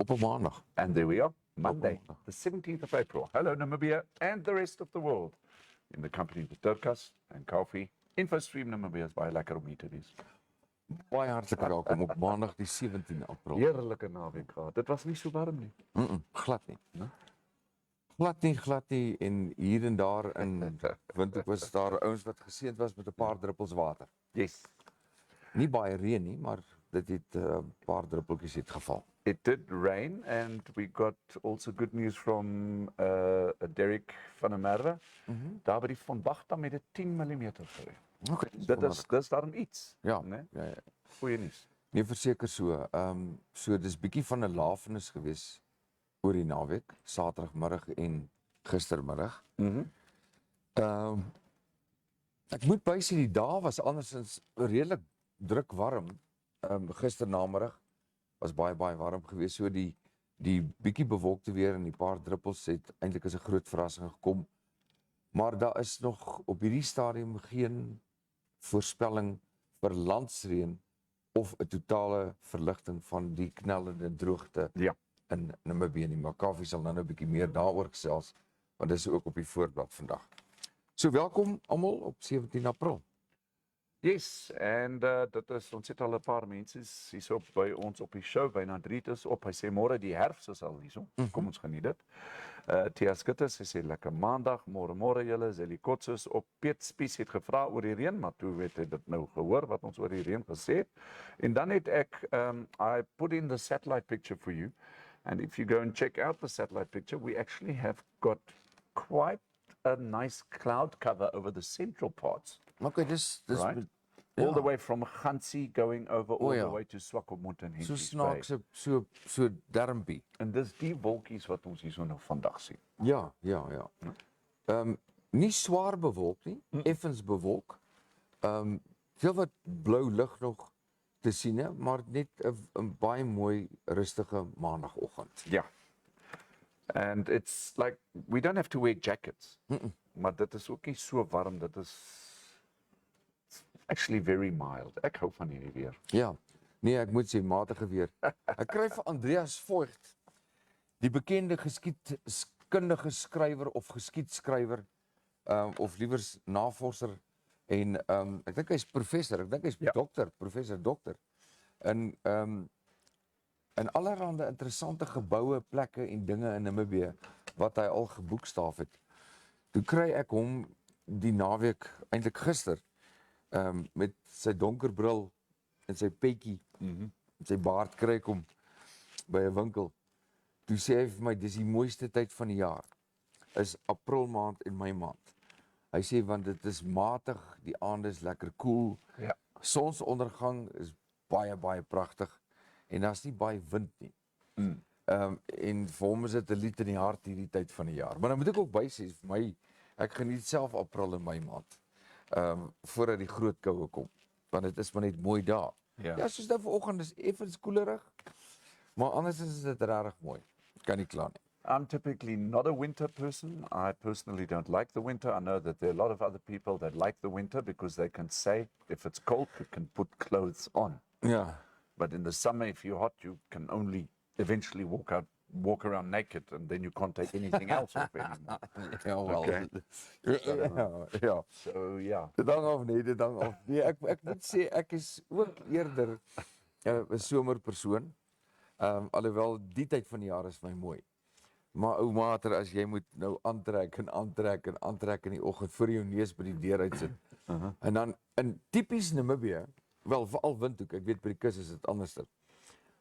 Op 'n maandag. And there we are, Monday, maandag. the 17th of April. Hello, Namibia and the rest of the world. In the company of Dirkas and Kaufeee. InfoStream Namibia is baie lekker om hier te wees. Baie hartlik welkom op maandag die 17 April. Heerlike naweek gehad. Dit was nie so warm nie. Glad nie. Glad nie en hier en daar in Windhoek was daar ouens wat geseënd was met 'n paar druppels water. Yes. Nie baie reën nie, maar dit het 'n paar druppeltjies het geval. It did rain, and we got also good news from Dirkas van der Merwe. Daar by die Van Bagta met 'n 10 mm gereën. Okay, Dis daarom iets. Ja, né? ja. Goeie nuus. Nee, verseker so. So dis bietjie van 'n lafenis gewees oor die naweek, Saterdagmiddag en gistermiddag. Ek moet bysê die dae was andersins redelik druk warm. Gisternamiddag was baie warm geweest, so die bietjie bewolkte weer en die paar druppels het eintlik as 'n groot verrassing gekom. Maar daar is nog op hierdie stadium geen voorspelling vir landsreën of 'n totale verligting van die knellende droogte in Namibië nie. Maar Kaufeee sal nou 'n bietjie meer daaroor gesels, want dis ook op die voorblad vandag. So welkom almal op 17 April. Yes, en dit is, ons het al 'n paar mense hierso by ons op die show, byna 3 is op. Hy sê môre die herfs is al hierso. Kom ons geniet dit. Tia Skutters, hy sê lekker maandag, môre julle, Zelikotsus op Piet Spies het gevra oor die reën, maar toe weet hy dit nou gehoor wat ons oor die reën gesê het. En dan het ek I put in the satellite picture for you, and if you go and check out the satellite picture, we actually have got quite a nice cloud cover over the central parts. Okay, dis Right. All the way from Ghansi going over all the way to Swakopmund and so Henties Bay. snaakse, so dermpie. En dis die wolkies wat ons hierso nou vandag sien. Ja. Nie swaar bewolk nie, effens bewolk. Veel wat blou lig nog te sien, maar net 'n baie mooi rustige maandagoggend. Ja. And it's like we don't have to wear jackets. Maar dit is ook nie so warm, dit is actually very mild. Ek hou van hierdie weer. Ja. Nee, ek moet sê matige weer. Ek kry vir Andreas Voigt, die bekende geskiedkundige skrywer of geskiedskrywer, of liewer navorser en ek dink hy's professor, ek dink hy's professor. En allerhande interessante geboue, plekke en dinge in Namibië wat hy al geboekstaaf het. Toe kry ek hom die naweek, eintlik gister, met sy donker bril en sy petjie, sy baard kry ek hom by 'n winkel. Toe sê hy vir my, dis die mooiste tyd van die jaar, is April maand en Mei maand. Hy sê, want dit is matig, die aande is lekker koel, sonsondergang is baie pragtig, en daar's nie baie wind nie. En vir hom is dit 'n lied in die hart hierdie tyd van die jaar. Maar dan moet ek ook bysê, vir my, ek geniet self April en Mei maand, voordat die groot koue kom, want dit is maar net mooi daar. Ja, soos nou vanoggend is effens koelerig, maar anders is dit regtig mooi. Kan nie kla nie. I'm typically not a winter person. I personally don't like the winter. I know that there are a lot of other people that like the winter because they can say, if it's cold, you can put clothes on. Ja. But in the summer, if you're hot, you can only eventually walk around naked, and then you can't take anything else off anymore. Ja, wel. Okay. Ja. So, yeah. Dit hang af. Nee, ek moet sê, ek is ook eerder 'n somerpersoon, alhoewel die tyd van die jaar is vir my mooi. Maar ou mater, as jy moet nou aantrek in die oggend voor jou neus by die deur uitsit. En dan in tipies Namibië, wel veral Windhoek, ek weet by die kus is dit anderster.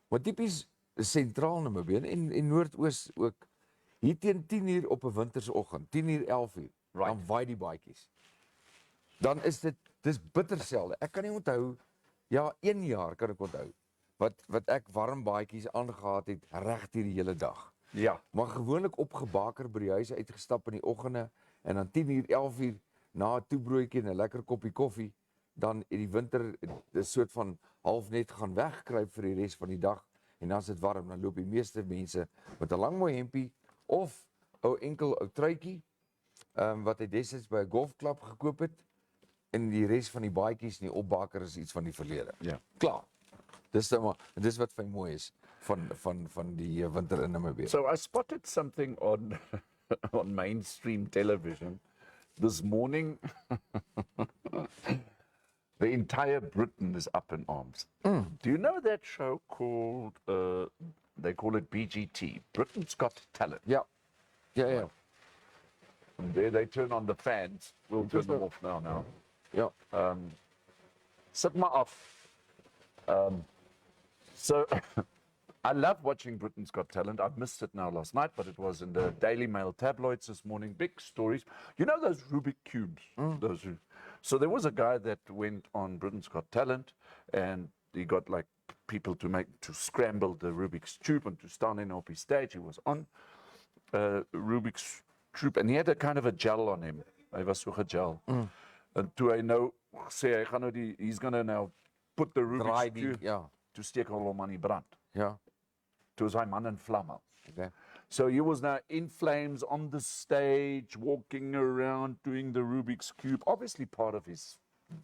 Maar tipies sentraal Namibië en Noordoos ook, hier teen 10:00 op 'n wintersoggend, 10:00, 11:00, dan waai die baadjies. Dan is dis bitter selde. Ek kan nie onthou, ja, 1 jaar kan ek onthou, wat ek warm baadjies aangehad het reg die hele dag. Ja. Maar gewoonlik opgebaker by die huis uitgestap in die oggende en dan 10:00, 11:00 na 'n toebroodjie en 'n lekker koppie koffie, dan in die winter 'n soort van half net gaan wegkruip vir die res van die dag en dan is dit warm, dan loop die meeste mense met 'n lang mooi hempie of 'n enkel ou truitjie wat hy destyds by 'n golfklub gekoop het en die res van die baadjies en die opbaker is iets van die verlede. Ja. Klaar. Dis nou maar, dis wat vir my mooi is van die winter in Namibia. So I spotted something on on mainstream television this morning. The entire Britain is up in arms. Do you know that show called, they call it BGT, Britain's Got Talent? Ja. Ja. And there they turn on the fans. We'll turn them off now. Ja. Sit my off. So I love watching Britain's Got Talent. I've missed it now last night, but it was in the Daily Mail tabloids this morning. Big stories. You know those Rubik cubes? So there was a guy that went on Britain's Got Talent, and he got like people to scramble the Rubik's cube and to stand in op his stage. He was on Rubik's cube, and he had a kind of a gel on him. Hy was so gel. And toe hy nou sê hy gaan nou he's gonna now put the Rubik's cube to steek hom aan die brand. Ja. Toe is hy man in vlamme. Okay. So he was now in flames on the stage, walking around, doing the Rubik's Cube, obviously part of his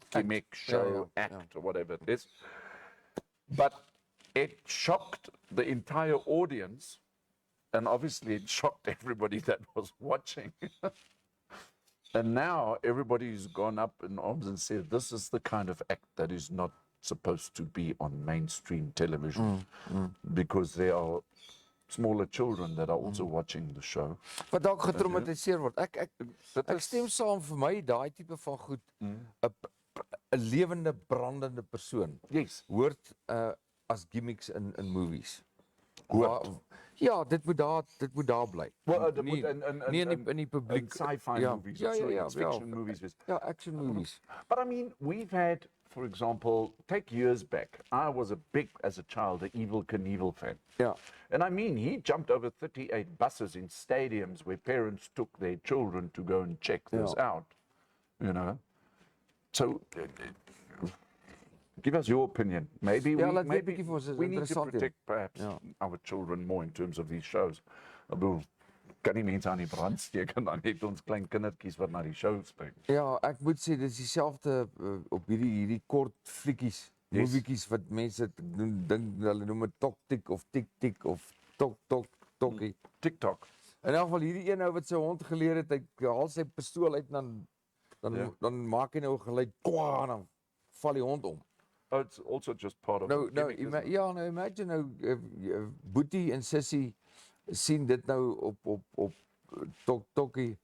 gimmick, show, act, or whatever it is. But it shocked the entire audience, and obviously it shocked everybody that was watching. And now everybody's gone up in arms and said, this is the kind of act that is not supposed to be on mainstream television, because there are smaller children that are also watching the show. Wat dalk getraumatiseer word. Ek stem saam, vir my daai tipe van goed 'n lewende brandende persoon. Yes. Hoort as gimmicks in movies. Ja, dit moet daar bly. Well, nie in die publiek. Sci-fi movies, science fiction movies. Ja, action movies. But I mean, we've had, for example, take years back, I was as a child, an Evel Knievel fan. Yeah. And I mean, he jumped over 38 buses in stadiums where parents took their children to go and check this out, you know. So, give us your opinion. Maybe we need to protect perhaps our children more in terms of these shows. I bedoel, kan nie mense aan die brand steek en dan net ons klein kindertjies wat na die show spring. Ja, ek moet sê dis dieselfde op hierdie kort fliekkies, movietjies wat mense dink hulle noem dit tok-tik of tik-tik of tok-tok-tokkie. TikTok. In elk geval hierdie een ou wat sy hond geleer het, hy haal sy pistool uit en dan maak hy nou geluid kwaa en dan val die hond om. Oh, it's also just part of the gimmick, imagine nou Boetie en Sissie sien dit nou op tokkie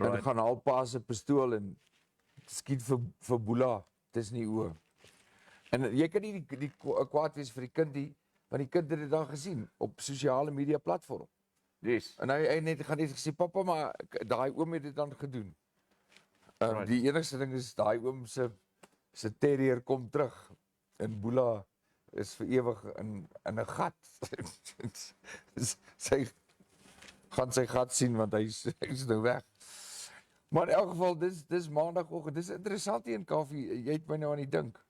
en gaan haal pa se pistool en skiet vir Boela tussen die oë. En jy kan nie die kwaad wees vir die kindie, want die kind het dit dan gesien op sosiale media platform. Yes. En hy gaan net gesê, pappa, maar daai oom het dit dan gedoen. Die enigste ding is daai oom se terrier kom terug en Boela is vir ewig in 'n gat. Sy gaan sy gat sien want hy's nou weg. Maar in elk geval dis maandagooggend. Dis interessant hier in Kaufeee. Jy het my nou aan die dink.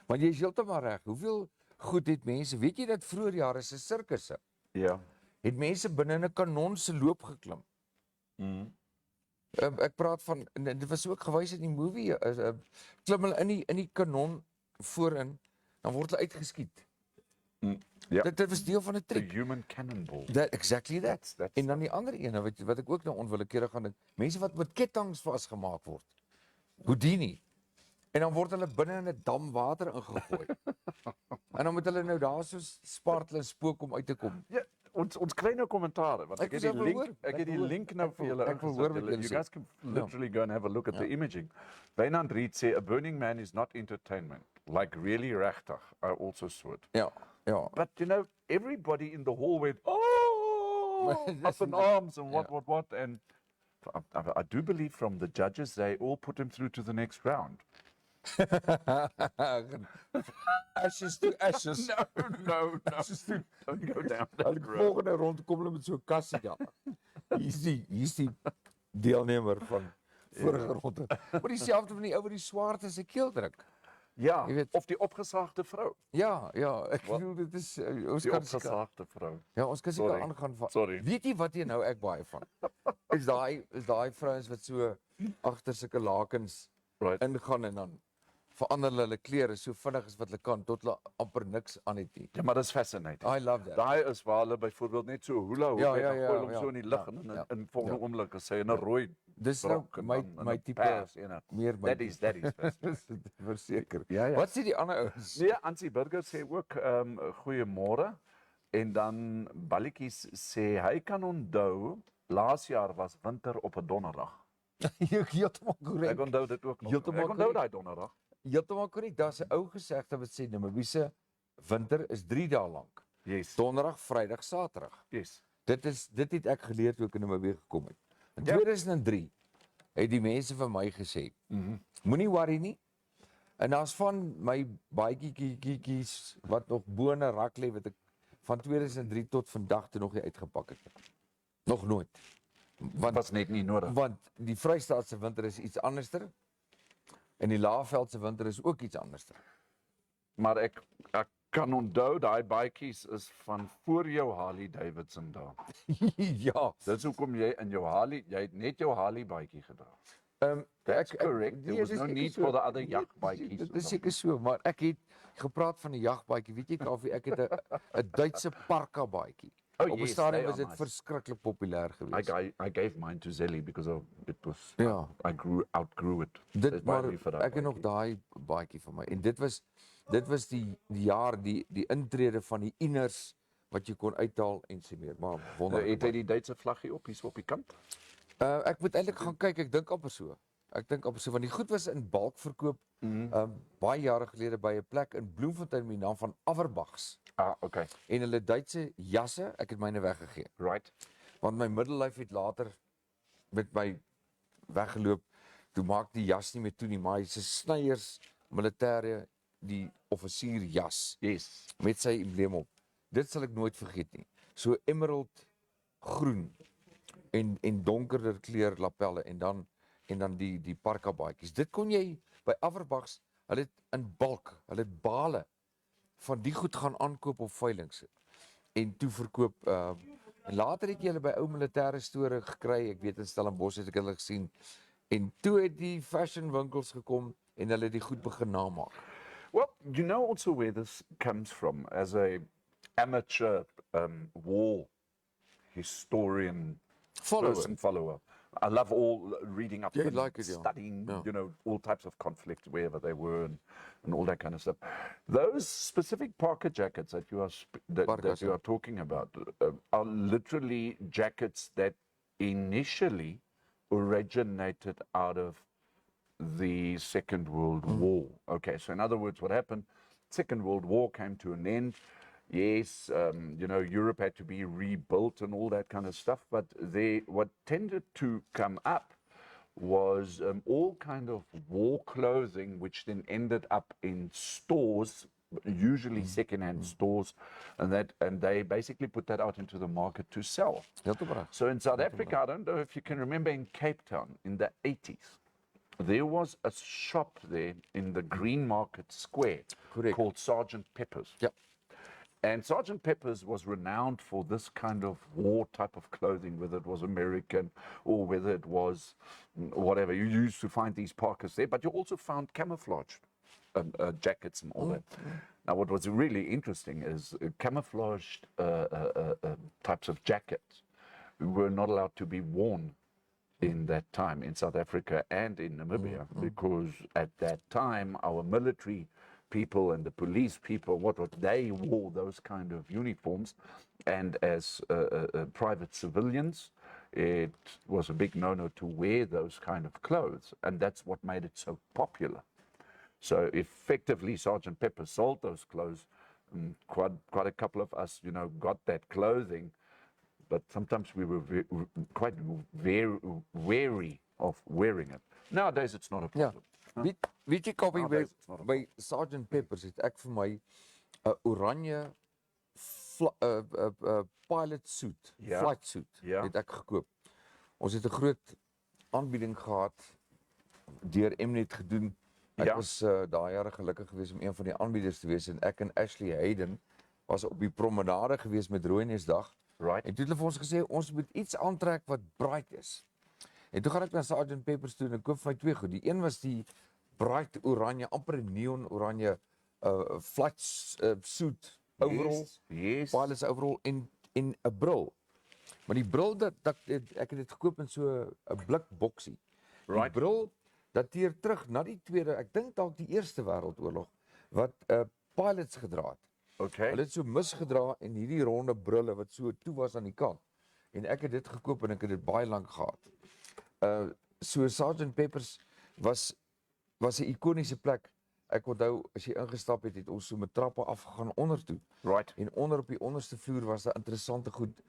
Want jy is heeltemal reg. Hoeveel goed het mense, weet jy dat vroeër jare se sirkusse? Ja. Het mense binne 'n kanon se loop geklim. Ek praat van, dit was ook gewys in die movie, klim hulle in die kanon voorin, dan word hulle uitgeskiet. Ja. Dit was deel van 'n trick. The human cannonball. Exactly that. En dan die ander ene, wat ek ook nou onwillekeurig gaan dink, mense wat met ketTINGs vasgemaak word. Houdini. En dan word hulle binne in 'n dam water ingegooi. En dan moet hulle nou daar so spartel en spook om uit te kom. Ja. Ons kry nou kommentare, want ek het die link nou vir julle ingesit. You guys can literally go and have a look at the imaging. Wynand Reed sê, a burning man is not entertainment. Like really regtig. I also saw it. Ja. But you know, everybody in the hall went, up in arms and what. And I do believe from the judges, they all put him through to the next round. Ashes to ashes. No. Don't go down that road. Volgende rond kom hulle met so 'n kassie daar. Hier's die deelnemer van vorige ronde. Maar dieselfde van die ou wat die swaard in sy keel druk. Ja, of die opgesaagde vrou. Ja, ek bedoel dit is ons die kan opgesaagde vrou. Ja, ons kan seker aangaan van. Sorry. Weet jy wat jy nou ek baie van? Is daai vrouens wat so agter sulke lakens ingaan en dan verander hulle klere so vinnig as wat hulle kan tot hulle amper niks aan het nie. Ja, maar dis fascinating. I love that. Daai is waar hulle byvoorbeeld net so hula hoop Ja, het ja, en ja, gooi hom ja, so in die lug ja, en ja, in volgende ja. oomblik is hy in 'n rooi Dis nou brok en my dan in my 'n tipe pers ene. meer my That is fascinating. verseker. Ja, ja. Wat sê die ander ouens? Nee, Ansie Burger sê ook goeiemôre en dan Balletjies sê hy kan onthou laas jaar was winter op 'n donderdag. Heeltemal Ek korrek. onthou dit ook nog. Heeltemal Ek onthou korrek. daai donderdag. Heeltemal korrek. Daar's 'n ou gesegde wat sê Namibiese winter is 3 dae lank. Yes. Donderdag, Vrydag, Saterdag. Yes. Dit het ek geleer toe ek in Namibië gekom het. In Ja. 2003 het die mense vir my gesê, moenie worry nie. En daar's van my baadjies wat nog bo in 'n rak lê wat ek van 2003 tot vandag toe nog nie uitgepak het. Nog nooit. Wat was net nie nodig. Want die Vrystaatse winter is iets anderster en die Laagveldse winter is ook iets anderster. Maar ek kan onthou daai baadjies is van voor jou Harley Davidson daar. Ja. Dis hoekom jy in jou Harley, jy het net jou Harley baadjie gedra. That's correct. There was no need for the other jachtbaadjies. Dit is seker so, maar ek het gepraat van 'n jagbaadjie. Weet jy Kaufeee, ek het 'n Duitse parka baadjie. Oh, Op 'n yes, stadium they was are dit nice. verskriklik populêr geweest. I gave mine to Zelly because it was Ja. I outgrew it. Dit Dis maar baie lief vir daai ek het nog baadjie. daai baadjie van my. En dit was die jaar die intrede van die inners wat jy kon uithaal en so meer. Maar wonderlik. Het hy die Duitse vlaggie op hier so op die kant? Ek moet eintlik gaan kyk, ek dink amper so. Want die goed was in balk verkoop baie jare gelede by 'n plek in Bloemfontein met die naam van Averbachs. Ah, okay. En hulle Duitse jasse, ek het myne weggegee. Right. Want my middellyf het later met my weggeloop. Toe maak die jas nie meer toe nie, maar hy's 'n sneiers militêre die offisier jas Yes. met sy embleem op. Dit sal ek nooit vergeet nie. So emerald groen en donkerder kleur lapelle en dan die parka baadjies. Dit kon jy by Averbachs, hulle het in balk, hulle het bale van die goed gaan aankoop op veilinge en toe verkoop en later het jy hulle by ou militêre store gekry. Ek weet in Stellenbosch het ek hulle gesien. En toe het die fashion winkels gekom en hulle het die goed begin namaak. Well, you know also where this comes from as a amateur war historian follower. I love all reading up Yeah, and like it, yeah. studying, Yeah. you know, all types of conflict wherever they were and all that kind of stuff. Those specific parka jackets that you are that you are talking about are literally jackets that initially originated out of the Second World War. Okay, so in other words, what happened? Second World War came to an end. Yes, you know, Europe had to be rebuilt and all that kind of stuff. But what tended to come up was all kind of war clothing, which then ended up in stores, usually second-hand stores, and they basically put that out into the market to sell. So in South Africa, I don't know if you can remember in Cape Town in the 80s, there was a shop there in the Green Market Square called Sergeant Pepper's. Yep. And Sergeant Pepper's was renowned for this kind of war type of clothing, whether it was American or whether it was whatever. You used to find these parkas there, but you also found camouflage jackets and all that. Now, what was really interesting is camouflaged types of jackets were not allowed to be worn in that time in South Africa and in Namibia, because at that time our military people and the police people, what they wore those kind of uniforms, and as private civilians, it was a big no-no to wear those kind of clothes, and that's what made it so popular. So effectively, Sergeant Pepper sold those clothes. Quite a couple of us, you know, got that clothing, but sometimes we were quite very wary of wearing it. Nowadays, it's not a problem. Ja. Weet jy Kaufeee, by Sergeant Pepper's het ek vir my 'n oranje pilot suit, flight suit het ek gekoop. Ons het 'n groot aanbieding gehad deur Mnet gedoen. Ek was daai jare gelukkig geweest om een van die aanbieders te wees en ek en Ashley Hayden was op die promenade geweest met Rooinesdag. Right. En toe het hulle vir ons gesê ons moet iets aantrek wat bright is. En toe gaan ek na Sergeant Pepper's toe en ek koop vir my twee goed. Die een was die bright oranje, amper 'n neon oranje flight suit overall, Yes. pilots overall en 'n bril. Maar die bril ek het dit gekoop in so 'n blik boksie. Die Right. bril dateer terug na die tweede, ek dink dalk die Eerste Wêreldoorlog wat pilots gedra het. Okay. Hulle het so misgedra en hierdie ronde brille wat so toe was aan die kant. En ek het dit gekoop en ek het dit baie lank gehad. So Sgt Pepper's was 'n ikoniese plek. Ek onthou as jy ingestap het, het ons so met trappe afgegaan onder toe. Right. En onder op die onderste vloer was daar interessante goed.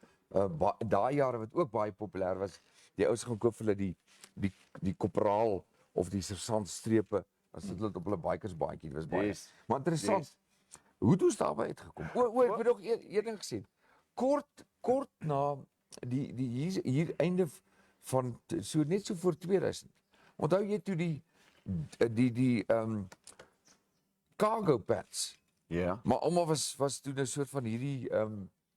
Daai jare wat ook baie populêr was, die ouens gaan koop vir hulle die korporaal of die sergeantstrepe as dit op hulle bikersbaadjie was baie. Yes. Maar interessant. Hoe het ons daarby uitgekom? Ek het nog een ding gesien. Kort na die hier einde van so net so voor 2000. Onthou jy toe die cargo pants. Yeah. Maar almal was toe 'n soort van hierdie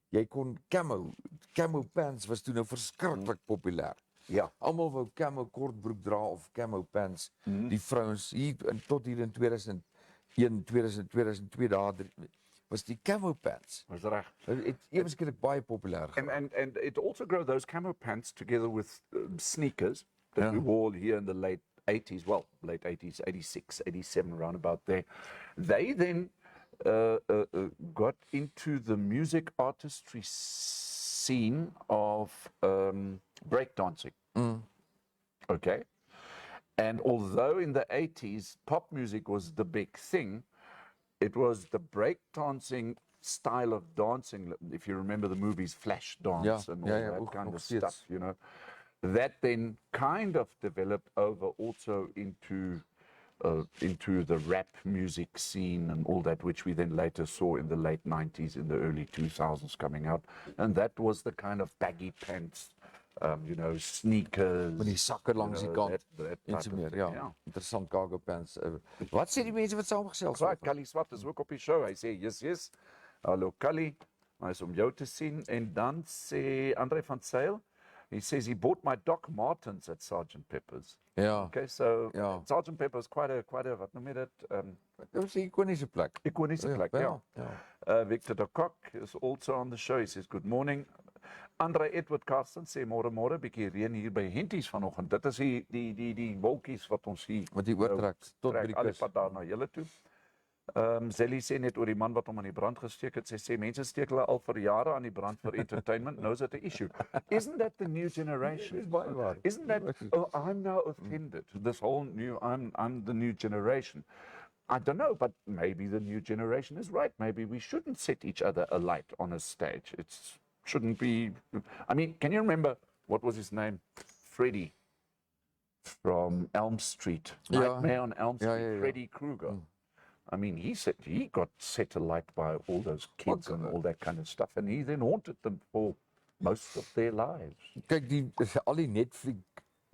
jy kon camo pants was toe nou verskriklik populêr. Ja. Almal wou camo kortbroek dra of camo pants. Die vrouens hier tot hier in 2001, 2002 daar was die camo pants. Was reg. Het ewesklik baie populêr geraak. And it also grew those camo pants together with sneakers that we wore here in the late 80s, well, late 80s, 86, 87, around about there. They then got into the music artistry scene of breakdancing. Okay. And although in the 80s pop music was the big thing, it was the breakdancing style of dancing. If you remember the movies Flashdance and all that kind of stuff, you know, that then kind of developed over also into the rap music scene and all that, which we then later saw in the late 90s, in the early 2000s coming out. And that was the kind of baggy pants, you know, sneakers. Met die sakke langs die kant. that En type so of meer, thing, ja. yeah. Interessant cargo pants. Wat sê die mense wat saamgesels Right, het? Kali Swart is ook op die show. Hy sê, yes. Hallo Kali, hy is om jou te sien. En dan sê Andre van Sail, he says he bought my Doc Martens at Sgt Pepper's. Ja. Okay, so Ja. Sgt Pepper's quite a, wat noem jy dit? Dit was 'n ikoniese plek. Ikoniese plek, ja. Victor de Kock is also on the show. He says, good morning. Andre Edward Carsten sê, môre, bietjie reën hier by Henties vanoggend. Dit is die wolkies wat ons hier Wat die oortrek tot by trek die alle kus. pad daar na julle toe. Zelly sê net oor die man wat hom aan die brand gesteek het. Sy sê mense steek hulle al vir jare aan die brand vir entertainment. Now is it an issue. Isn't that the new generation? Dis baie waar. Isn't that, oh, I'm now offended. This whole new, I'm the new generation. I don't know, but maybe the new generation is right. Maybe we shouldn't set each other alight on a stage. It shouldn't be, I mean, can you remember, what was his name? Freddie from Elm Street. Nightmare on Elm Street, Freddy Krueger. I mean, he got set alight by all those kids and all that kind of stuff, and he then haunted them for most of their lives. Kyk, al die Netflix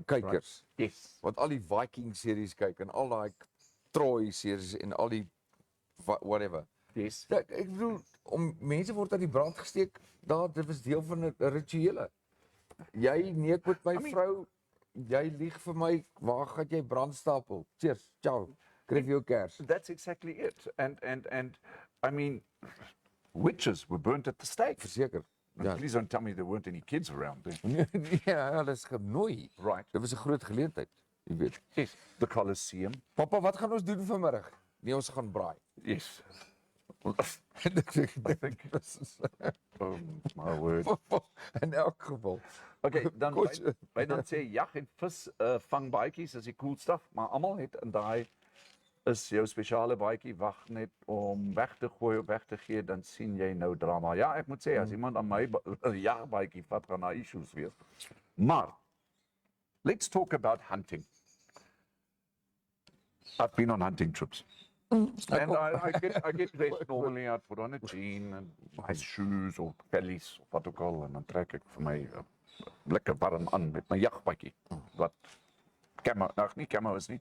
kykers Yes. wat al die Viking series kyk en al daai Troy series en al die whatever. Yes. Ek bedoel, mense word uit die brand gesteek, dit was deel van 'n rituele. Jy neek met my vrou, jy lieg vir my, waar gaan jy brandstapel? Cheers, ciao. Kry vir jou kers. That's exactly it. And I mean, witches were burnt at the stake. Verseker. And please don't tell me there weren't any kids around there. Ja, hulle is genooi. Right. Dit was 'n groot geleentheid, jy weet. Yes. The Colosseum. Papa, wat gaan ons doen vanmiddag? Nee, ons gaan braai. Yes. I think Oh, my word. in elk geval. Okay, dan by dan sê jag en vis vang baadjies is die cool stuff, maar almal het in daai is jou spesiale baadjie wag net om weg te gooi of weg te gee, dan sien jy nou drama. Ja, ek moet sê as iemand aan my jagbaadjie vat, gaan daar issues wees. Maar let's talk about hunting. I've been on hunting trips. And I get dressed normally. I'd put on a jean and nice shoes or vellies of wat ook al, en dan trek ek vir my lekker warm aan met my jagpakkie. Wat camo, nie camo is nie.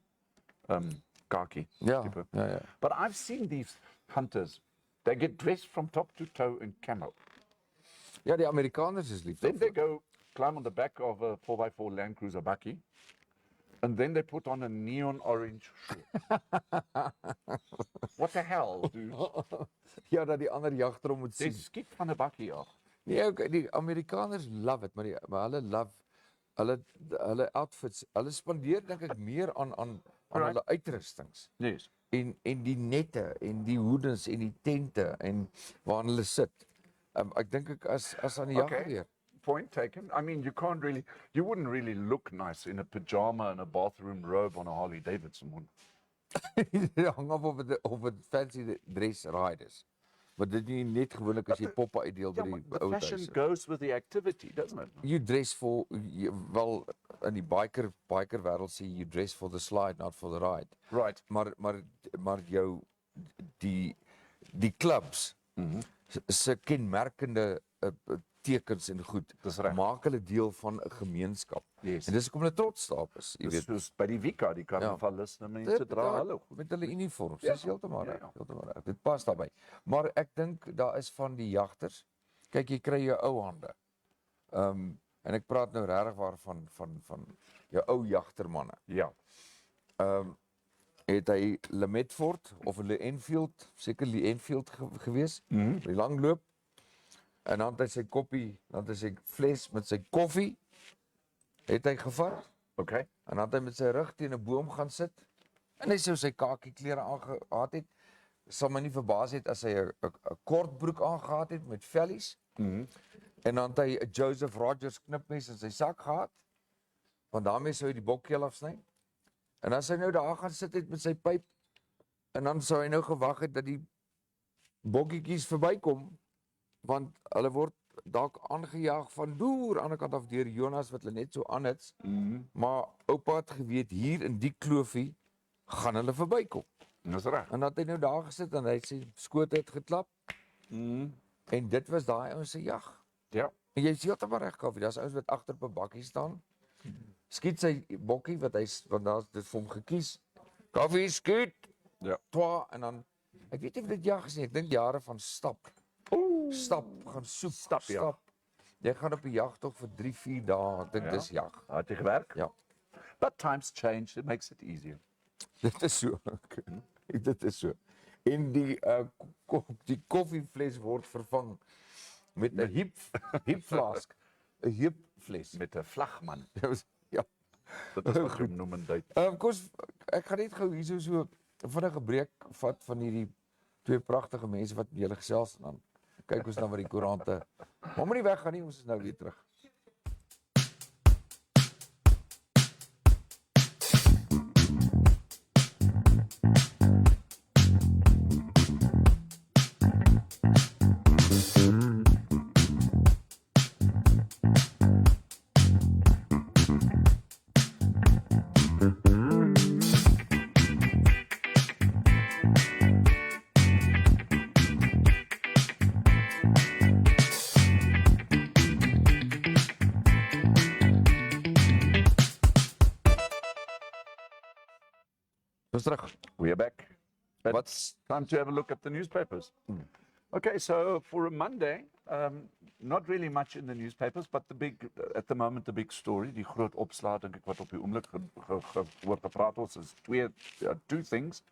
Khaki. Ja, tipe. ja. But I've seen these hunters. They get dressed from top to toe in camo. Ja, die Amerikaners is lief Then they daarvoor. go climb on the back of a 4x4 Land Cruiser bakkie. And then they put on a neon orange shirt. What the hell, dude? Ja, dat die ander jagter hom moet Dis sien. skiet van 'n bakkie af. Nee, okay, die Amerikaners love it, maar hulle love hulle outfits. Hulle spandeer dink ek meer aan Right. hulle uitrustings. Yes. En die nette en die hoedens en die tente en waar hulle sit. Ek dink ek as aan die jag weer. Point taken. I mean, you wouldn't really look nice in a pajama and a bathroom robe on a Harley Davidson, wouldn't Dit hang af of het fancy dress ride is. Maar dit nie net gewoonlik as jy poppe uitdeel by you? die The ou fashion huise. goes with the activity, doesn't it? You dress for wel in die biker wêreld sê you dress for the slide not for the ride. Right. Maar jou die clubs se kenmerkende tekens en goed Dis reg. maak hulle deel van 'n gemeenskap. Yes. En dis hoekom hulle trots daarop is, jy weet. Soos by die Wika, die karnavaliste mense Dit- dra ja, hulle goed. met hulle uniforms. Ja, Dis heeltemal ja, reg, ja. heeltemal reg. Dit pas daarbey. Maar ek dink daar is van die jagters. Kyk, jy kry jou ou hande. En ek praat nou regtig waarvan van jou ou jagtermanne. Ja. Het hy Lemetfort of 'n Enfield, seker die Enfield gewees, die langloop. En dan het hy sy koppie, dan het hy sy fles met sy koffie het hy gevat. Okay. En dan het hy met sy rug teen 'n boom gaan sit. En hy sou sy kakie klere aangehad het. Sal my nie verbaas het as hy 'n kort broek aangehad het met vellies. En dan het hy 'n Joseph Rogers knipmes in sy sak gehad. Want daarmee sou hy die bokkeel afsny. En as hy nou daar gaan sit het met sy pyp en dan sou hy nou gewag het dat die bokkietjies verbykom want hulle word dalk aangejaag van deur aan die ander kant af deur Jonas wat hulle net so aanhits. Maar oupa het geweet hier in die kloofie gaan hulle verbykom. Dis reg. En dan het hy nou daar gesit en hy het sy skoot uitgeklap. En dit was daai ouens se jag. Ja. En jy sien heeltemal reg, Kaffie, daar's ouens wat agter op 'n bakkie staan. Skiet sy bokkie want daar's dit vir hom gekies. Kaffie skiet. Ja. Twa en dan ek weet nie of dit jag is nie. Ek dink jare van stap. Stap, gaan soek, Stapjag. Jy gaan op 'n jagtog vir 3-4 dae. Ek dink Ja. dis jag. Het jy gewerk? Ja. But times change, it makes it easier. Dit is so. Dit is so. En die koffiefles word vervang met 'n hip flask, 'n heupfles. Met 'n vlagman. Ja. Dit is wat jy noem in Duits. Kos ek gaan net gou hierso so vinnige breek vat van hierdie twee pragtige mense wat julle gesels en dan kyk ons dan wat die koerante. Maar moenie weggaan nie, ons is nou weer terug. Ons terug. We are back. But What's time to have a look at the newspapers. Okay, so for a Monday, not really much in the newspapers, but at the moment, the big story, die groot opslaa, dink ek wat op die oomblik oor gepraat word, is two things.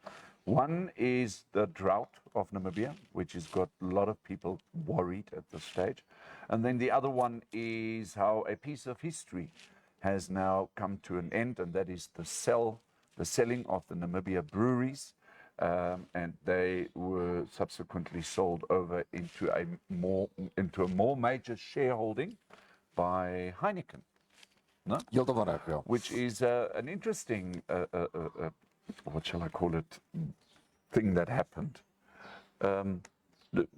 One is the drought of Namibia, which has got a lot of people worried at this stage. And then the other one is how a piece of history has now come to an end, and that is the selling of the Namibia breweries. And they were subsequently sold over into a more major shareholding by Heineken. No? heeltemal reg, ja. Which is an interesting, what shall I call it, thing that happened.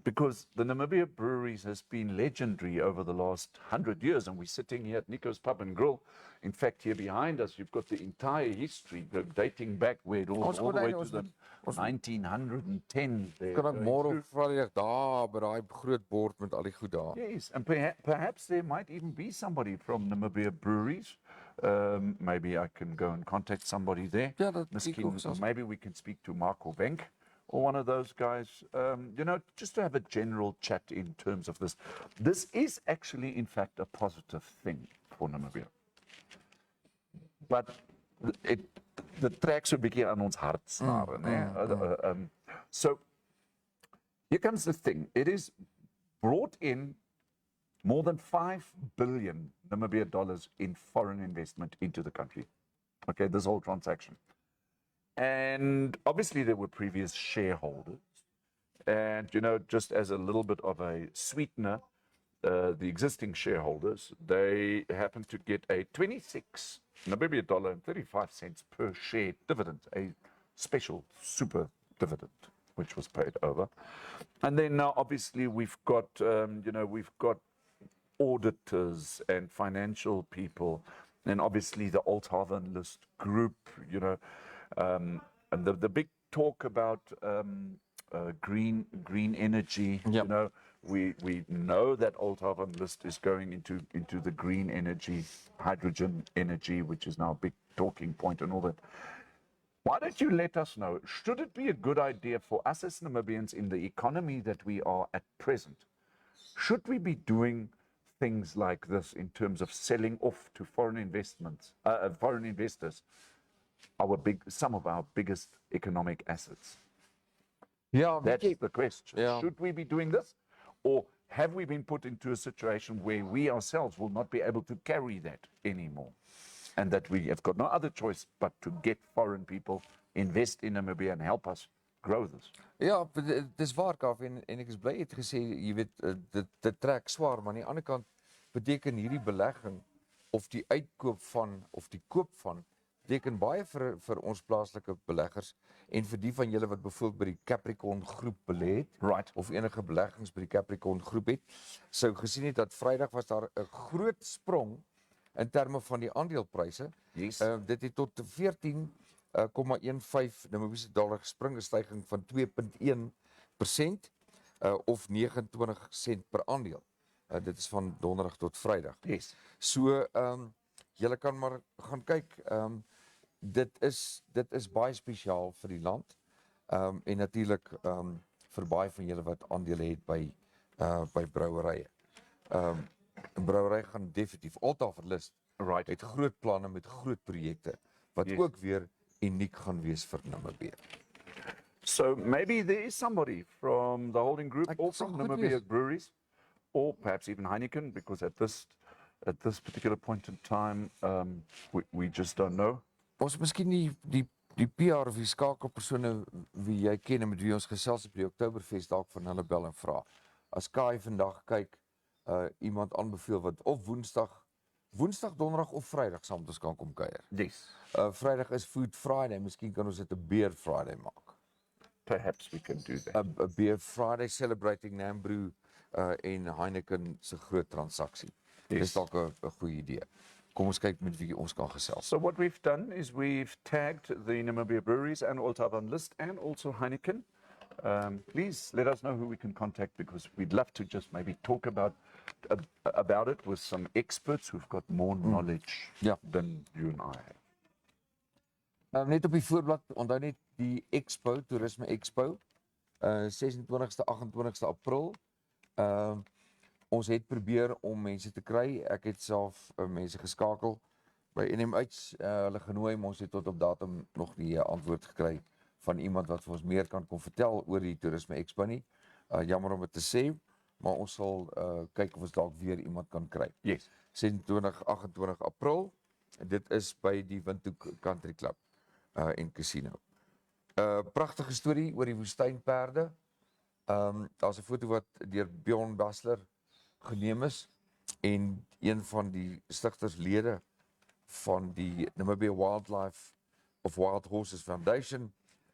Because the Namibia breweries has been legendary over the last 100 years, and we're sitting here at Nico's Pub and Grill. In fact, here behind us, you've got the entire history dating back where it all the way to the 1910. there Kan ek going môre through. Vrydag daar by daai groot bord met al die goed daar. Yes, and perhaps there might even be somebody from Namibia breweries. Maybe I can go and contact somebody there. Ja, dat zie ik ook Miskien, zelfs. maybe we can speak to Marco Wenk or one of those guys, just to have a general chat in terms of this. This is actually, in fact, a positive thing for Namibia. But dit trek so 'n bietjie aan ons hartsnare, né? So here comes the thing. It is brought in more than 5 billion Namibia dollars in foreign investment into the country. Okay, this whole transaction. And obviously there were previous shareholders. And, just as a little bit of a sweetener, the existing shareholders, they happen to get a 26 Namibia dollar and 35 cents per share dividend, a special super dividend, which was paid over. And then now obviously we've got, we've got auditors and financial people, and obviously the Althaven list group, and the big talk about green energy. Yep. We know that Althaven list is going into the green energy, hydrogen energy, which is now a big talking point and all that. Why don't you let us know, should it be a good idea for us as Namibians in the economy that we are at present? Should we be doing things like this in terms of selling off to foreign investors, some of our biggest economic assets? Ja, That's the question. Yeah. Should we be doing this? Or have we been put into a situation where we ourselves will not be able to carry that anymore? And that we have got no other choice but to get foreign people, invest in Namibia and help us grow this. Ja, dit is waar, Kaufeee, en ek is bly het gesê, jy weet, dit trek swaar, maar aan die ander kant beteken hierdie belegging of die uitkoop van of die koop van beteken baie vir ons plaaslike beleggers en vir die van julle wat byvoorbeeld by die Capricorn groep belê het, Right. of enige beleggings by die Capricorn groep het, sou gesien het dat Vrydag was daar 'n groot sprong in terme van die aandelepryse. Yes. Dit het tot 14,15 Namibiese dollar gespring, 'n styging van 2,1%, of 29 sent per aandeel. Dit is van donderdag tot Vrydag. Yes. So, julle kan maar gaan kyk. Dit is baie spesiaal vir die land. En natuurlik vir baie van julle wat aandele het by brouwerye. 'n Brouwery gaan definitief Althaven list. Right. Het groot planne met groot projekte wat Yes. ook weer uniek gaan wees vir Namibië. So maybe there is somebody from the holding group or sal from goed Namibia wees. breweries, or perhaps even Heineken, because at this particular point in time, we just don't know. Ons miskien die PR of die skakelpersone wie jy ken en met wie ons gesels op die Oktoberfees dalk van hulle bel en vra. As Kai vandag kyk, iemand aanbeveel wat of Woensdag, Donderdag of Vrydag saam met ons kan kom kuier. Yes. Vrydag is Food Friday, miskien kan ons dit 'n Beer Friday maak. Perhaps we can do that. 'n Beer Friday celebrating Namibrew en Heineken se groot transaksie. Yes. Dis dalk 'n goeie idee. Kom ons kyk met wie ons kan gesels. So what we've done is we've tagged the Namibia breweries and Althaven list and also Heineken. Please let us know who we can contact, because we'd love to just maybe talk about it with some experts who've got more knowledge Ja. than you and I have. Net op die voorblad, onthou net die Expo, Toerisme Expo, 26ste, 28ste April. Ons het probeer om mense te kry. Ek het self mense geskakel by NMH, hulle genooi, maar ons het tot op datum nog nie antwoord gekry van iemand wat vir ons meer kan kom vertel oor die Toerisme Expo nie. Jammer om dit te sê, maar ons sal kyk of ons dalk weer iemand kan kry. Yes. 26, 28 April. Dit is by die Windhoek Country Club en Casino. Pragtige storie oor die woestynperde. Daar's 'n foto wat deur Bjorn Basler geneem is en een van die stigterslede van die Namibia Wildlife of Wild Horses Foundation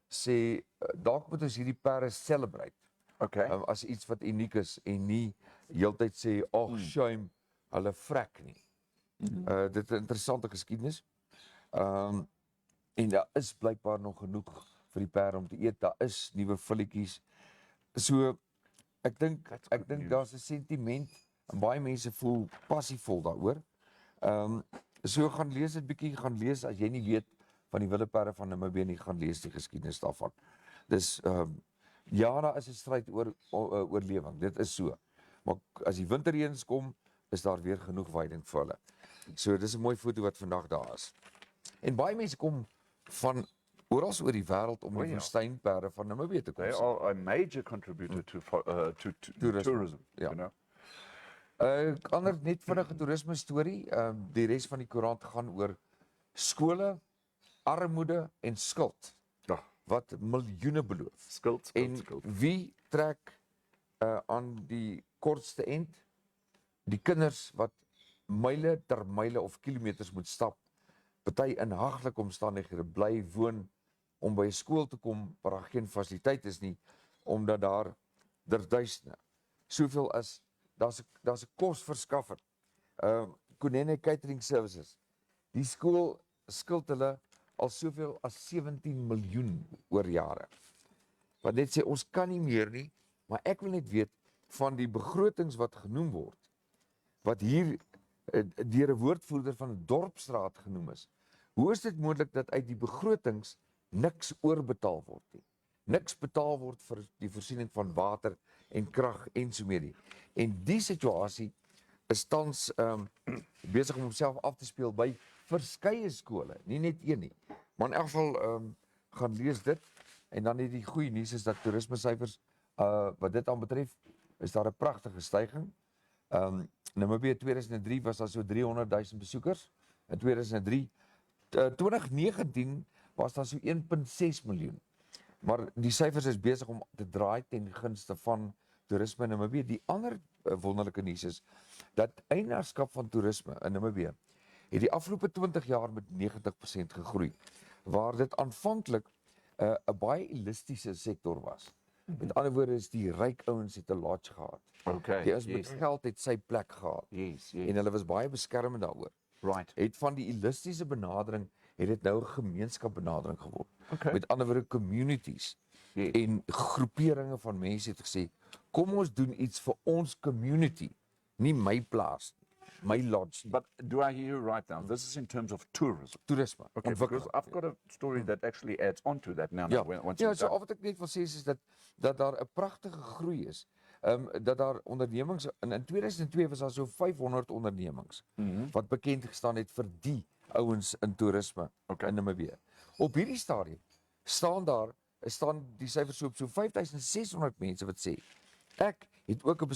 sê dalk moet ons hierdie perde celebrate. Okay. As iets wat uniek is en nie heeltyd sê, "Ag, shame, hulle vrek nie." Dit is 'n interessante geskiedenis. En daar is blykbaar nog genoeg vir die perde om te eet. Daar is nuwe filletjies. So ek dink daar's 'n sentiment en baie mense voel passievol daaroor. So gaan lees dit bietjie, gaan lees as jy nie weet van die wilde perde van Namibië nie, gaan lees die geskiedenis daarvan. Dis ja, daar is 'n stryd oor oorlewing. Dit is so. Maar as die winterreëns kom, is daar weer genoeg veiding vir hulle. So dis 'n mooi foto wat vandag daar is. En baie mense kom van oral oor die wêreld om die ja. woestynperde van Namibië te kom They sien. are a major contributor to tourism, Ja. you know. Ander net vinnige toerisme storie, die res van die koerant gaan oor skole, armoede en skuld Ja, wat miljoene beloof. skuld. En wie trek aan die kortste end? Die kinders wat myle ter myle of kilometers moet stap, party in haglike omstandighede bly woon om by 'n skool te kom waar daar geen fasiliteit is nie, omdat daar duisende. Soveel as daar's 'n kosverskaffer. Konene Catering Services. Die skool skuld hulle al soveel as 17 miljoen oor jare. Wat net sê ons kan nie meer nie, maar ek wil net weet van die begrotings wat genoem word, wat hier deur 'n woordvoerder van 'n dorpsraad genoem is. Hoe is dit moontlik dat uit die begrotings niks oorbetaal word nie? Niks betaal word vir die voorsiening van water en krag en so meer. En die situasie is tans besig om homself af te speel by verskeie skole, nie net een nie. Maar in elk geval gaan lees dit en dan die goeie nuus is dat toerisme syfers wat dit aanbetref, is daar 'n pragtige stygings. Namibia 2003 was daar so 300,000 besoekers. In 2019 was daar so 1.6 miljoen. Maar die syfers is besig om te draai ten gunste van toerisme in Namibia. Die ander wonderlike nuus is dat eienaarskap van toerisme in Namibia het die afgelope 20 jaar met 90% gegroei, waar dit aanvanklik 'n baie elistiese sektor was. Met ander woorde is die ryk ouens het 'n lodge gehad. Okay. Die ouens met geld het sy plek gehad. Yes. En hulle was baie beskermend daaroor. Right. Het van die elistiese benadering het dit nou 'n gemeenskapsbenadering geword. Okay. Met ander woorde communities en groeperinge van mense het gesê, kom ons doen iets vir ons community, nie my plaas, my lodge. But do I hear you right now? This is in terms of tourism. Toerisme. Okay, because I've got a story that actually adds on to that now. Ja, Once ja, you're so done. wat ek net wil sê is dat daar 'n pragtige groei is. Dat daar ondernemings in 2002 was daar so 500 ondernemings wat bekend gestaan het vir die ouens in toerisme in Namibië. Op hierdie stadium staan die syfers so op so 5600 mense wat sê ek het ook 'n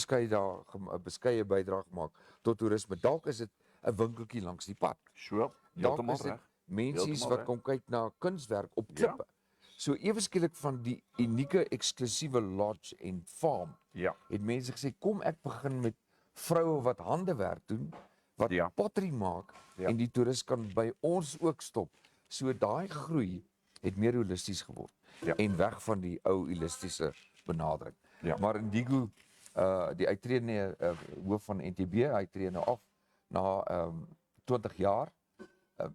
beskeie bydrae gemaak tot toerisme. Dalk is dit 'n winkeltjie langs die pad. Sure. Dalk is dit mense wat kom kyk na kunswerk op klippe. So ewe skielik van die unieke eksklusiewe lodge en farm. Het mense gesê kom ek begin met vroue wat handewerk doen, wat pottery maak en die toerist kan by ons ook stop. So daai groei het meer holisties geword en weg van die ou holistiese benadering. Maar Indigo die uittredende hoof van NTB, hy tree nou af na 20 jaar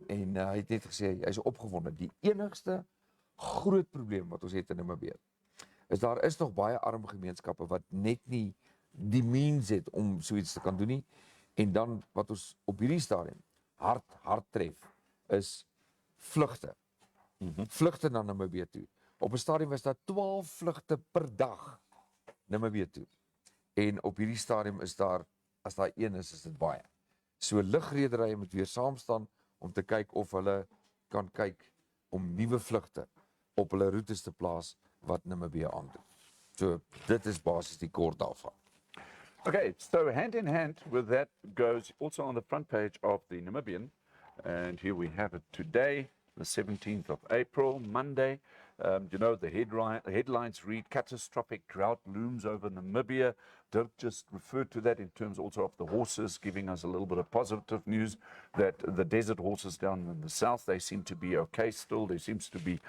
en hy het net gesê hy is opgewonde. Die enigste groot probleem wat ons het in Namibia is daar is nog baie arm gemeenskappe wat net nie die means het om so iets te kan doen nie. En dan wat ons op hierdie stadium hard tref is vlugte. Vlugte na Namibië toe. Op 'n stadium was daar 12 vlugte per dag Namibië toe. En op hierdie stadium is daar, as daar een is dit baie. So lugrederye moet weer saam staan om te kyk of hulle kan kyk om nuwe vlugte op hulle roetes te plaas wat Namibië aandoen. So dit is basies die kort daarvan. Okay, so hand in hand with that goes also on the front page of the Namibian, and here we have it today, the 17th of April, Monday. You know, the headlines read, catastrophic drought looms over Namibia. Dirk just referred to that in terms also of the horses, giving us a little bit of positive news that the desert horses down in the south, they seem to be okay still. There seems to be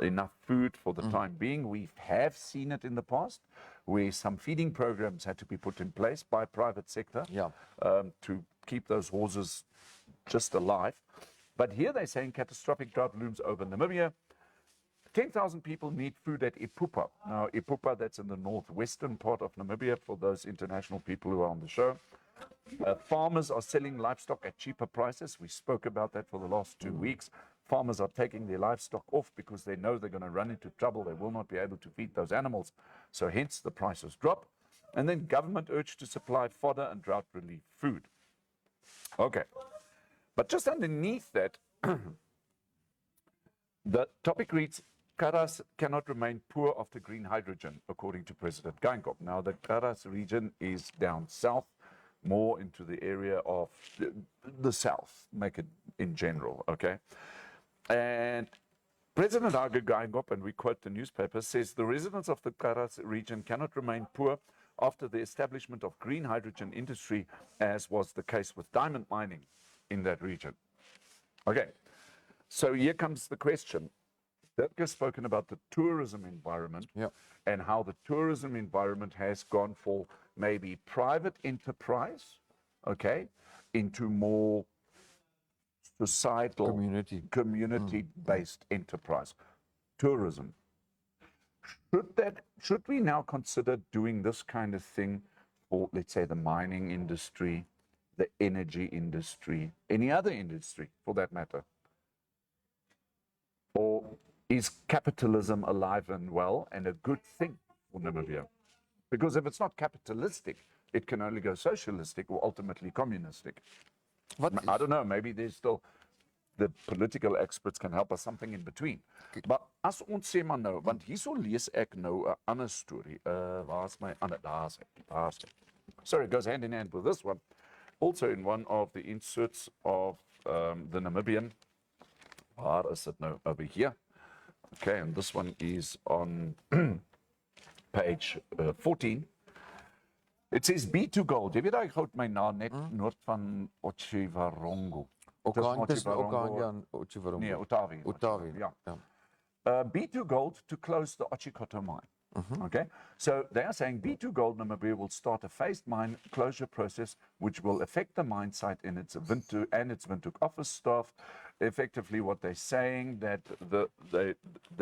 enough food for the time being. We have seen it in the past, where some feeding programs had to be put in place by private sector to keep those horses just alive. But here they're saying catastrophic drought looms over Namibia. 10,000 people need food at Ipupa. Now, Ipupa, that's in the northwestern part of Namibia, for those international people who are on the show. Farmers are selling livestock at cheaper prices. We spoke about that for the last 2 weeks. Farmers are taking their livestock off because they know they're going to run into trouble. They will not be able to feed those animals. So hence the prices drop. And then government urged to supply fodder and drought relief food. Okay. But just underneath that, The topic reads, Karas cannot remain poor after green hydrogen, according to President Kaufeee. Now, the Karas region is down south, more into the area of the south, make it in general, okay? And President Kaufeee, and we quote the newspaper, says the residents of the Karas region cannot remain poor after the establishment of green hydrogen industry, as was the case with diamond mining in that region. Okay, so here comes the question. Dirkas spoken about the tourism environment and how the tourism environment has gone for maybe private enterprise, okay, into more societal, community-based enterprise. Tourism. Should we now consider doing this kind of thing for, let's say, the mining industry, the energy industry, any other industry for that matter? Or is capitalism alive and well and a good thing for Namibia? Because if it's not capitalistic, it can only go socialistic or ultimately communistic. I don't know, maybe there's still, the political experts can help us something in between. Maar as ons sê maar nou, want hierso lees ek nou 'n ander storie. Waar's my ander? Daar's hy. Sorry, it goes hand in hand with this one. Also in one of the inserts of the Namibian. Waar is it now? Over here. Okay, and this one is on page 14. It says B2 Gold. Jy weet daai goud my na net noord van Otjiwarongo. Nee, Otavi. Yeah. B2 Gold to close the Otjikoto mine. Okay, so they are saying B2 Gold Namibia will start a phased mine closure process, which will affect the mine site and its Windhoek office staff. Effectively, what they're saying that the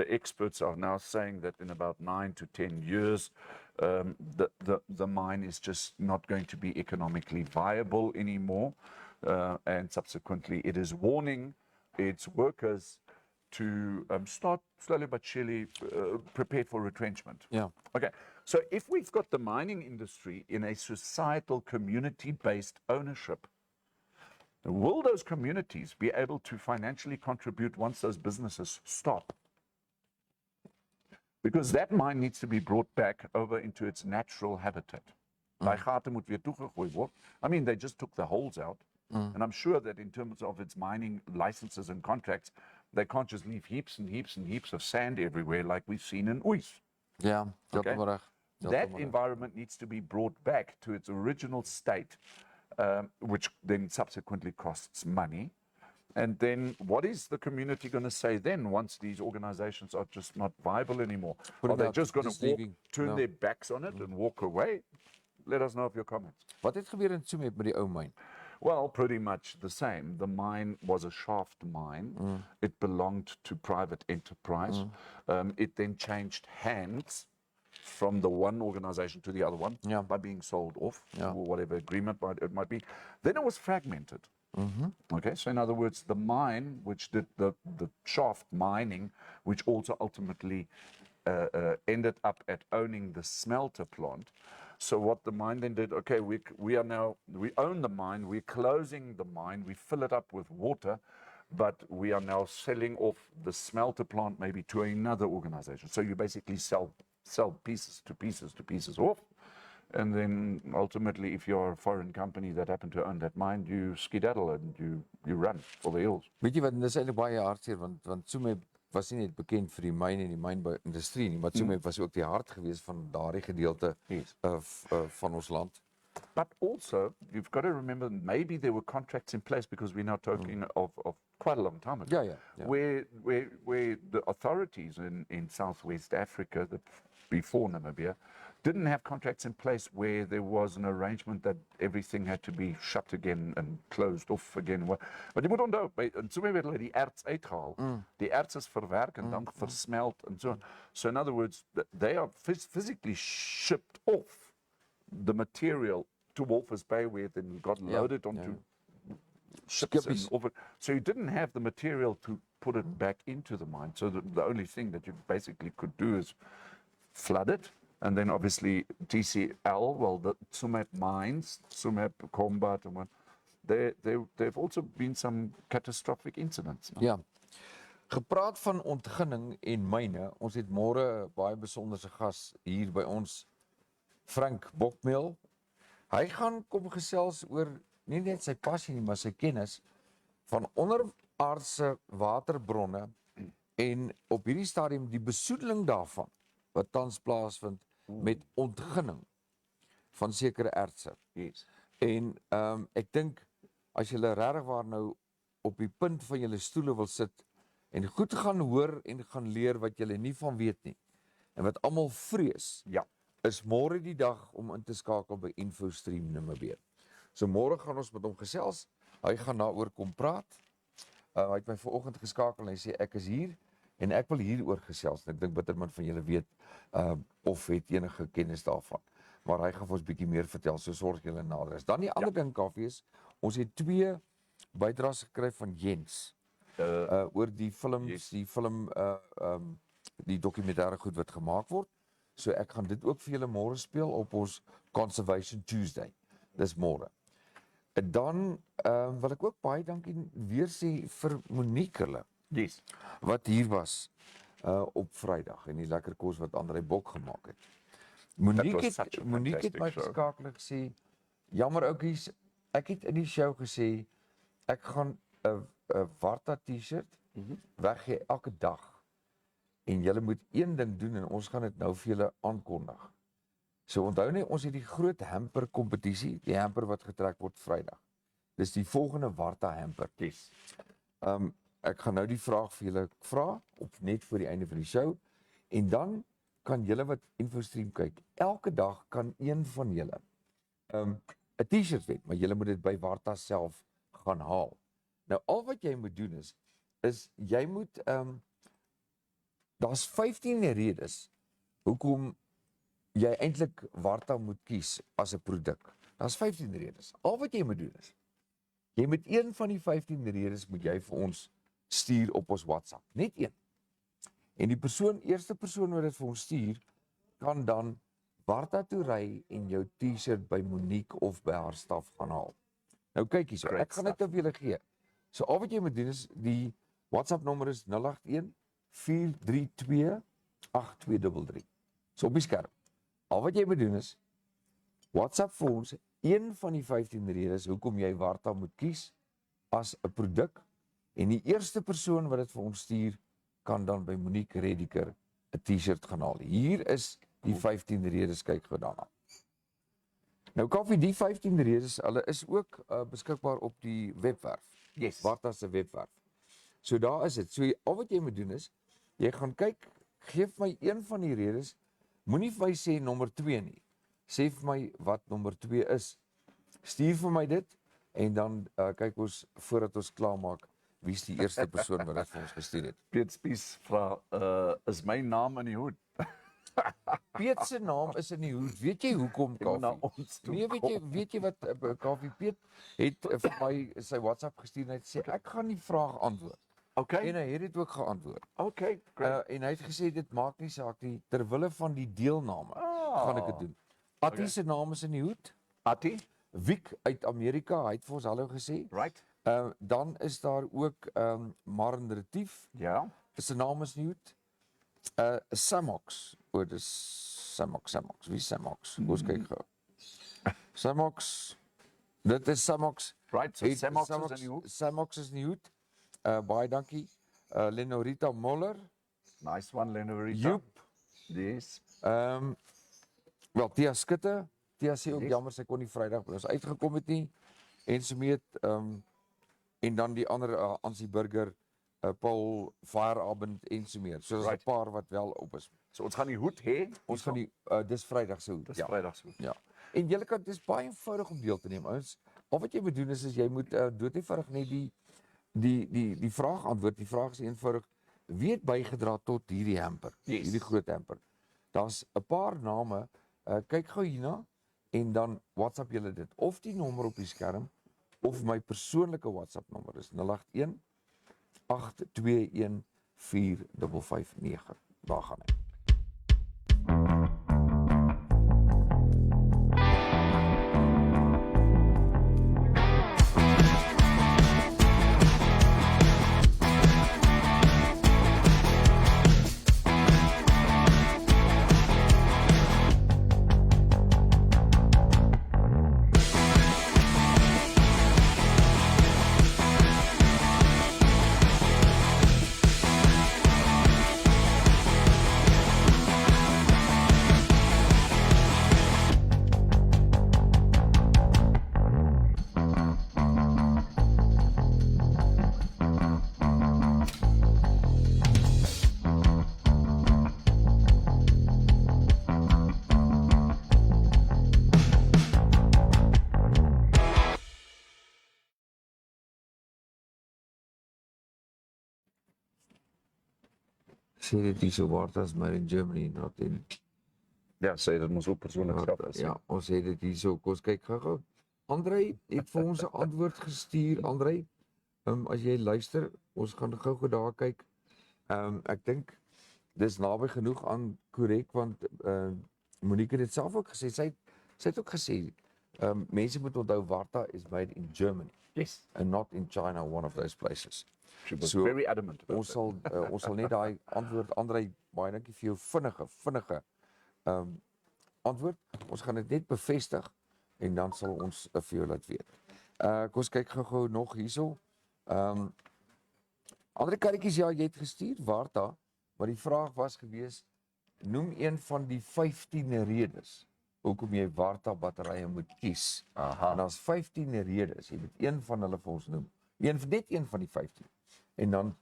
experts are now saying that in about 9 to 10 years, the mine is just not going to be economically viable anymore, and subsequently, it is warning its workers to start slowly but surely prepare for retrenchment. Yeah. Okay. So if we've got the mining industry in a societal community-based ownership, will those communities be able to financially contribute once those businesses stop? Because that mine needs to be brought back over into its natural habitat. Daai gate moet weer toegegooi word. I mean, they just took the holes out. And I'm sure that in terms of its mining licenses and contracts, they can't just leave heaps and heaps and heaps of sand everywhere like we've seen in Oos. Yeah, okay? That environment needs to be brought back to its original state, which then subsequently costs money. And then what is the community going to say then once these organizations are just not viable anymore? Are they just going to turn their backs on it and walk away? Let us know of your comments. Wat het gebeur in Tsumeb met die ou myn? Well, pretty much the same. The mine was a shaft mine. It belonged to private enterprise. It then changed hands from the one organization to the other one by being sold off, or whatever agreement it might be. Then it was fragmented. Okay, so in other words, the mine, which did the shaft mining, which also ultimately ended up at owning the smelter plant. So what the mine then did, okay, we own the mine, we're closing the mine, we fill it up with water, but we are now selling off the smelter plant maybe to another organization. So you basically sell pieces to pieces off. And then ultimately, if you're a foreign company that happen to own that mine, you skedaddle and you run for the hills. Weet jy wat, dis eintlik baie hartseer, want Tsumeb was nie net bekend vir die myn en die mynbou-industrie nie, maar Tsumeb was ook die hart gewees van daardie gedeelte van ons land. But also, you've got to remember, maybe there were contracts in place, because we're now talking of quite a long time ago, where the authorities in Southwest Africa, before Namibia, didn't have contracts in place where there was an arrangement that everything had to be shut again and closed off again. Maar jy moet onthou, in Tsumeb het hulle die erts uitgehaal. Die erts is verwerk en dan versmelt en so. So in other words, they are physically shipped off the material to Walvis Bay, where it then got loaded onto ships. So you didn't have the material to put it back into the mine. So the only thing that you basically could do is flood it. And then obviously TCL, well, the Tsumeb mines, Tsumeb, Combat, and what, there've also been some catastrophic incidents. Ja. Gepraat van ontginning en myne, ons het môre 'n baie besonderse gas hier by ons, Frank Bokmeel. Hy gaan kom gesels oor nie net sy passie nie, maar sy kennis van onderaardse waterbronne en op hierdie stadium die besoedeling daarvan wat tans plaasvind met ontginning van sekere ertse. Yes. En ek dink as julle regtig waar nou op die punt van julle stoele wil sit en goed gaan hoor en gaan leer wat julle nie van weet nie en wat almal vrees, Ja. is môre die dag om in te skakel by InfoStream Namibia. So môre gaan ons met hom gesels. Hy gaan daaroor kom praat. Hy het my vanoggend geskakel en hy sê ek is hier en ek wil hieroor gesels. En ek dink bitter min van julle weet of het enige kennis daarvan. Maar hy gaan vir ons bietjie meer vertel, so sorg julle nader is. Dan die ander ding, Kaufeee, is ons het 2 bydraes gekry van Jens oor die films, Yes. die dokumentêre goed wat gemaak word. So ek gaan dit ook vir julle môre speel op ons Conservation Tuesday. Dis môre. En dan wil ek ook baie dankie weer sê vir Monique hulle Yes. wat hier was op Vrydag en die lekker kos wat André Bok gemaak het. That was such a Monique het my fantastic show. geskakel en gesê, jammer oukies, ek het in die show gesê ek gaan 'n Warta T-shirt weggee elke dag. En julle moet een ding doen en ons gaan dit nou vir julle aankondig. So onthou net, ons het die groot hamper kompetisie, die hamper wat getrek word Vrydag. Dis die volgende Warta hamper. Yes. Ek gaan nou die vraag vir julle vra op net voor die einde van die show en dan kan julle wat InfoStream kyk, elke dag kan een van julle 'n T-shirt wen, maar julle moet dit by Warta self gaan haal. Nou al wat jy moet doen is jy moet daar's 15 redes hoekom jy eintlik Warta moet kies as 'n produk. Daar's 15 redes. Al wat jy moet doen is jy moet een van die 15 redes moet jy vir ons stuur op ons WhatsApp, net een. En die eerste persoon wat dit vir ons stuur, kan dan Warta toe ry en jou T-shirt by Monique of by haar staf gaan haal. Nou kyk hierso, Great ek gaan dit op julle gee. So al wat jy moet doen is die WhatsApp nommer is 081 432 8233. So op die skerm. Al wat jy moet doen is WhatsApp vir ons een van die 15 redes hoekom jy Warta moet kies as 'n produk en die eerste persoon wat dit vir ons stuur kan dan by Monique Rediker 'n T-shirt gaan haal. Hier is die 15 redes, kyk gou daarna. Nou Kaufeee, die 15 redes, hulle is ook beskikbaar op die webwerf. Yes. Warta se webwerf. So daar is dit. So al wat jy moet doen is jy gaan kyk, gee vir my een van die redes. Moenie vir my sê nommer 2 nie. Sê vir my wat nommer 2 is. Stuur vir my dit en dan kyk ons voordat ons klaarmaak wie is die eerste persoon wat dit vir ons gestuur het. Piet Spies vra, is my naam in die hoed? Piet se naam is in die hoed. Weet jy hoekom, Jy moet na Kaufeee? ons toe Nee, weet jy wat Kaufeee, Piet het vir my sy WhatsApp gestuur en hy het gesê ek gaan die vraag antwoord. Okay. En hy het dit ook geantwoord. Okay, great. En hy het gesê dit maak nie saak nie ter wille van die deelname gaan ek dit doen. Attie se naam is in die hoed. Attie, Wiek uit Amerika, hy het vir ons hallo gesê. right? Dan is daar ook Maren Retief, Ja. sy naam is in die hoed. Samox, dis Samox. Wie is Samox? Ons kyk gou. Samox. Dit is Samox. Right, so Samox is in die hoek. Samox is in die hoed. Baie dankie. Lenorita Moller. Nice one, Lenorita. Joep. Yes. Wel, Tia Skutte. Tia sê ook Yes. jammer sy kon nie Vrydag by ons uitgekom het nie. En so met en dan die ander Ansie Burger, Paul Fireabend en so meer. So daar's 'n Right. paar wat wel op is. So ons gaan die hoed hê. Ons gaan die dis Vrydag se hoed. Dis Ja. Vrydag se hoed. Ja. En julle kan dis baie eenvoudig om deel te neem. Ons al wat jy moet doen is jy moet dood eenvoudig net die vraag antwoord. Die vraag is eenvoudig: wie het bygedra tot hierdie hamper? Yes. Hierdie groot hamper. Daar's 'n paar name. Kyk gou hierna en dan WhatsApp julle dit of die nommer op die skerm of my persoonlike WhatsApp nommer is 081 821 4559. Daar gaan hy. Sê dit hierso Warta's made in Germany, not in Ja, sê dit ons ook persoonlik self as. ja, ons het dit hierso. Kom ons kyk gou-gou. Andrei het vir ons 'n antwoord gestuur. Andrei, as jy luister, ons gaan gou-gou daar kyk. Ek dink dis naby genoeg aan korrek want Monique het dit self ook gesê. Sy het ook gesê mense moet onthou Warta is made in Germany. Yes. And not in China, one of those places. She was So, very adamant about Ons sal net daai antwoord Andrei baie dankie vir jou vinnige antwoord. Ons gaan dit net bevestig en dan sal ons vir jou laat weet. Kom ons kyk gou-gou nog hierso. Ander karretjies ja, jy het gestuur Warta, maar die vraag was gewees noem een van die 15 redes hoekom jy Warta batterye moet kies. En daar's 15 redes. Jy moet een van hulle vir ons noem. Net een van die 15. En dan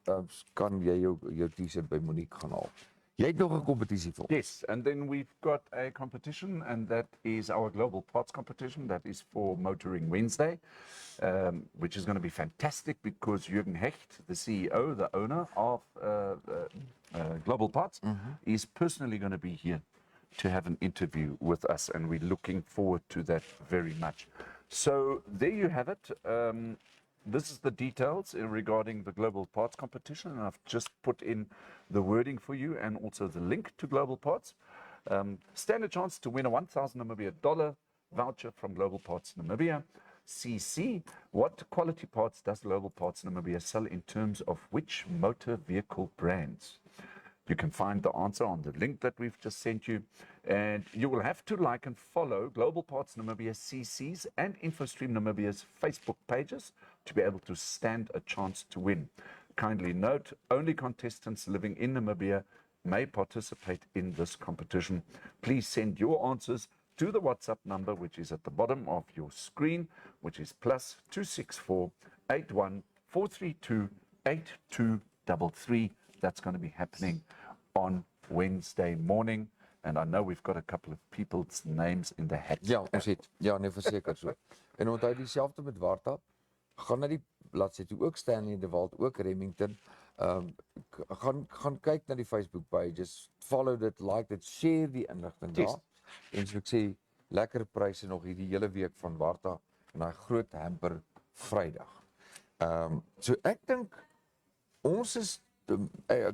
kan jy jou T-shirt by Monique gaan haal. Jy het nog 'n kompetisie vir ons. Yes, and then we've got a competition, and that is our global parts competition. That is for Motoring Wednesday, which is going to be fantastic because Jürgen Hecht, the CEO, the owner of Global Parts, is personally going to be here to have an interview with us, and we're looking forward to that very much. So there you have it. This is the details regarding the Global Parts competition, and I've just put in the wording for you and also the link to Global Parts. Stand a chance to win a 1,000 Namibia dollar voucher from Global Parts Namibia. CC, what quality parts does Global Parts Namibia sell in terms of which motor vehicle brands? You can find the answer on the link that we've just sent you. And you will have to like and follow Global Parts Namibia CC's and InfoStream Namibia's Facebook pages to be able to stand a chance to win. Kindly note, only contestants living in Namibia may participate in this competition. Please send your answers to the WhatsApp number, which is at the bottom of your screen, which is +264 81 432 8233. That's going to be happening on Wednesday morning. And I know we've got a couple of people's names in the hat. Ja, ons het. Ja, nee, verseker so. En onthou dieselfde met Warta. Gaan na die bladsy toe ook Stanley de Walt, ook Remington. Gaan kyk na die Facebook pages, follow dit, like dit, share die inligting daar. En so ek sê, lekker pryse nog hierdie hele week van Warta en daai groot hamper Vrydag. So ek dink ons is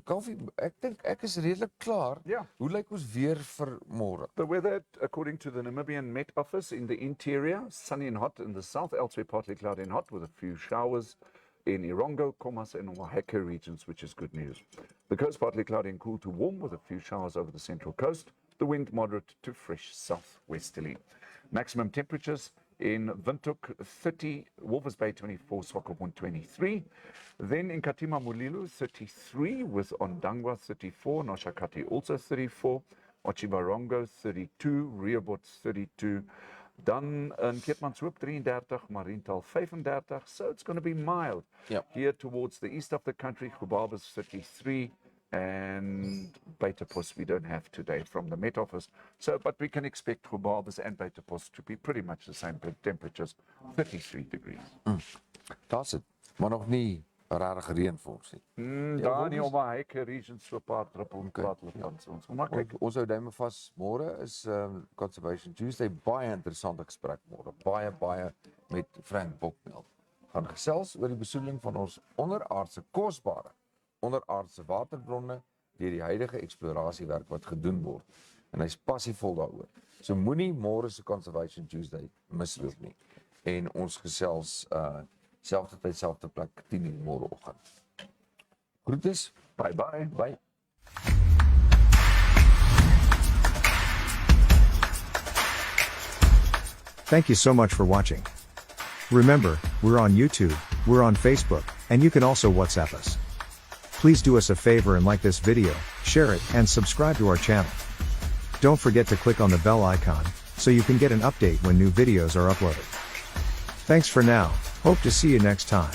Kaufee, ek is redelik klaar. Ja. Hoe lyk ons weer vir môre? The weather, according to the Namibian Met Office, in the interior, sunny and hot in the south, elsewhere partly cloudy and hot with a few showers in Irongo, Khomas and Oaxaca regions, which is good news. The coast partly cloudy and cool to warm with a few showers over the central coast. The wind moderate to fresh southwesterly. Maximum temperatures in Windhoek 30, Walvis Bay 24, Swakopmund 23. Then in Katima Mulilo 33, with Ondangwa 34, Noshakati also 34, Ochibarongo 32, Rehoboth 32. Dan in Keetmanshoop 33, Mariental 35. So it's going to be mild. Yep. Here towards the east of the country, Gubabas 33. And Beitapos we don't have today from the Met Office. So, but we can expect Gubabas and Beitapos to be pretty much the same temperatures, 33 degrees. Daar's dit. Maar nog nie regtig reën vir ons nie. Daar nie op Oaxaca region so 'n paar druppels plat kans ons. Maar kyk, Ons hou duime vas. Môre is Conservation Tuesday, baie interessante gesprek môre. Baie met Frank Bokmel. Gaan gesels oor die besoedeling van ons onderaardse kosbare onderaardse waterbronne deur die huidige eksplorasiewerk wat gedoen word. En hy's passievol daaroor. So moenie môre se Conservation Tuesday misloop nie. En ons gesels selfde tyd, selfde plek 10:00 môreoggend. Groetes. bye bye. Bye. Thank you so much for watching. Remember, we're on YouTube, we're on Facebook, and you can also WhatsApp us. Please do us a favor and like this video, share it, and subscribe to our channel. Don't forget to click on the bell icon, so you can get an update when new videos are uploaded. Thanks for now, hope to see you next time.